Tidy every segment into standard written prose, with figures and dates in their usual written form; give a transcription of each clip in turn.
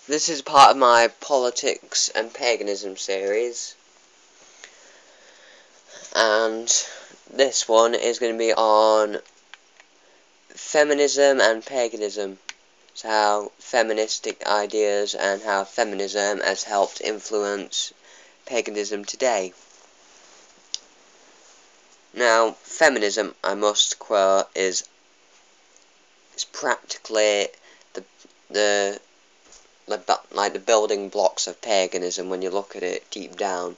This is part of my politics and paganism series, and this one is going to be on feminism and paganism. So how feministic ideas and how feminism has helped influence paganism today. Now, feminism, I must quote, is practically the like the building blocks of paganism when you look at it deep down,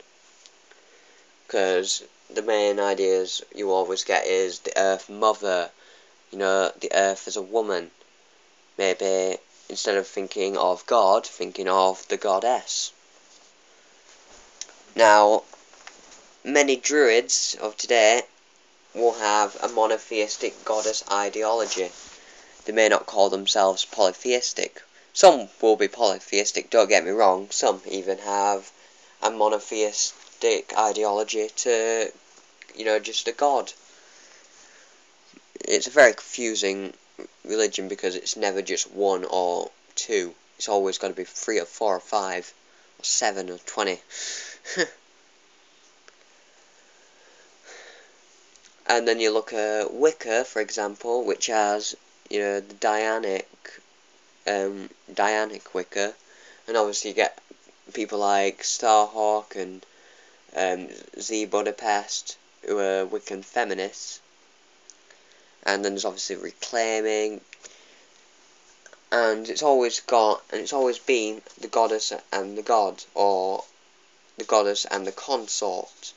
because the main ideas you always get is the Earth Mother, the Earth as a woman. Maybe instead of thinking of God, thinking of the goddess. Now, many druids of today will have a monotheistic goddess ideology. They may not call themselves polytheistic. Some will be polytheistic, don't get me wrong. Some even have a monotheistic ideology to, just a god. It's a very confusing religion because it's never just one or two. It's always got to be 3 or 4 or 5 or 7 or 20. And then you look at Wicca, for example, which has, the Dianic Wicca, and obviously you get people like Starhawk and Z Budapest, who are Wiccan feminists. And then there's obviously Reclaiming, and it's always been the goddess and the god, or the goddess and the consort.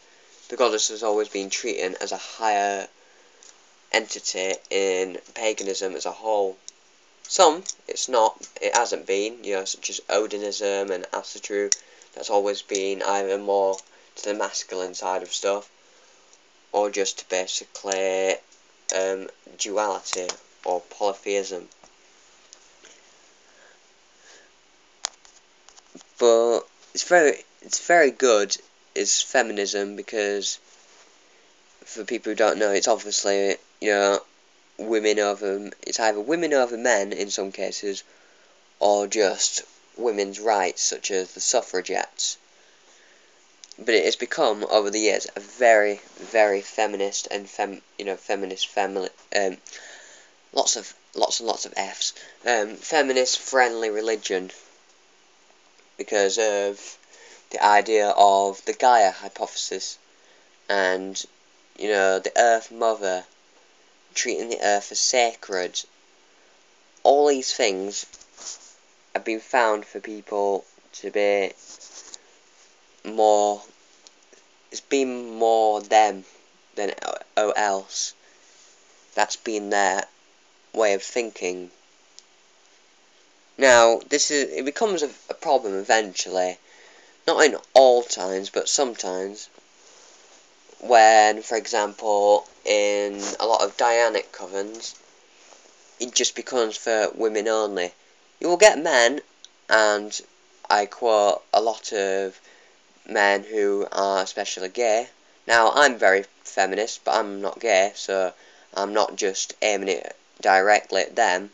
The goddess has always been treated as a higher entity in paganism as a whole. Some, it hasn't been, such as Odinism and Asatru. That's always been either more to the masculine side of stuff, or just basically duality or polytheism. But it's very good is feminism, because for people who don't know, it's obviously it's either women over men in some cases, or just women's rights, such as the suffragettes. But it has become over the years a very, very feminist and feminist family. Lots and lots of F's. Feminist friendly religion, because of the idea of the Gaia hypothesis, and the Earth Mother, treating the Earth as sacred. All these things have been found for people to be more. It's been more them than else. That's been their way of thinking. Now, it becomes a problem eventually, not in all times, but sometimes, when, for example, in a lot of Dianic covens, it just becomes for women only. You will get men, and I quote a lot of men who are especially gay. Now, I'm very feminist, but I'm not gay, so I'm not just aiming it directly at them.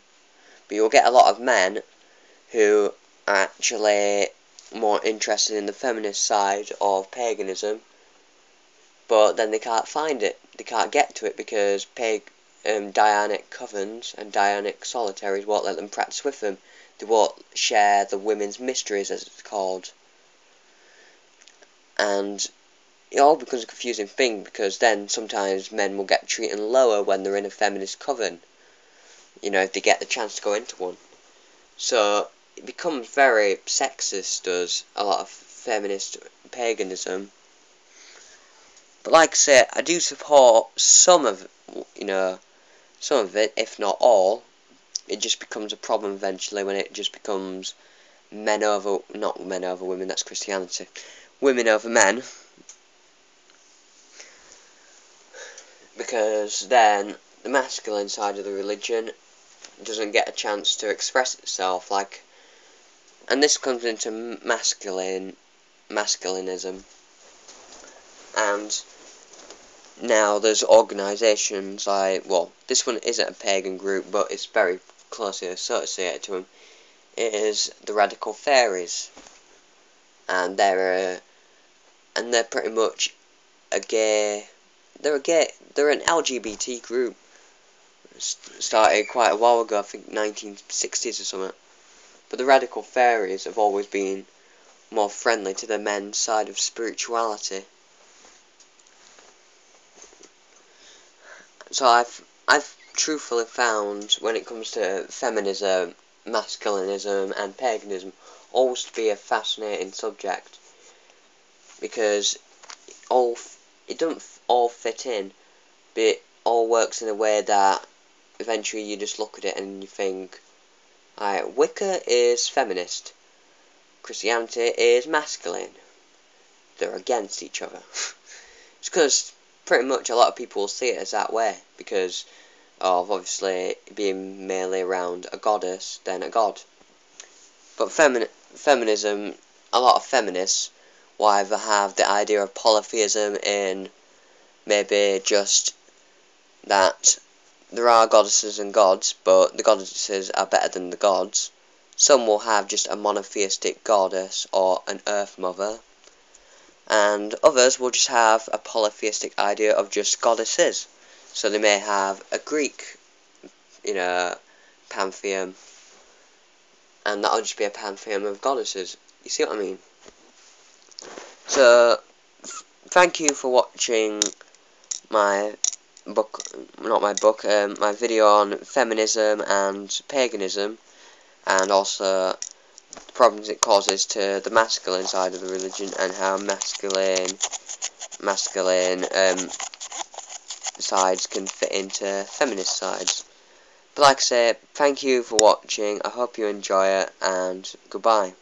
But you'll get a lot of men who are actually more interested in the feminist side of paganism, but then they can't find it. They can't get to it because Dianic covens and Dianic solitaries won't let them practice with them. They won't share the women's mysteries, as it's called. And it all becomes a confusing thing, because then sometimes men will get treated lower when they're in a feminist coven, if they get the chance to go into one. So it becomes very sexist, does a lot of feminist paganism. But like I say, I do support some of it, if not all. It just becomes a problem eventually when it just becomes not men over women, that's Christianity. Women over men. Because then the masculine side of the religion doesn't get a chance to express itself, and this comes into masculinism. And now there's organisations like, this one isn't a pagan group, but it's very closely associated to them. is the radical fairies, and they're pretty much a gay. They're an LGBT group. Started quite a while ago, I think 1960s or something. But the radical fairies have always been more friendly to the men's side of spirituality. So I've truthfully found, when it comes to feminism, masculinism, and paganism, always to be a fascinating subject, because it doesn't all fit in, but it all works in a way that eventually you just look at it and you think, alright, Wicca is feminist, Christianity is masculine, they're against each other. It's because pretty much a lot of people see it as that way, because of obviously being mainly around a goddess than a god. But feminism, a lot of feminists will either have the idea of polytheism in maybe just that there are goddesses and gods, but the goddesses are better than the gods. Some will have just a monotheistic goddess or an earth mother, and others will just have a polytheistic idea of just goddesses. So they may have a Greek, pantheon, and that'll just be a pantheon of goddesses. You see what I mean? So, thank you for watching my book, my video on feminism and paganism, and also the problems it causes to the masculine side of the religion, and how masculine sides can fit into feminist sides. But like I say, thank you for watching, I hope you enjoy it, and goodbye.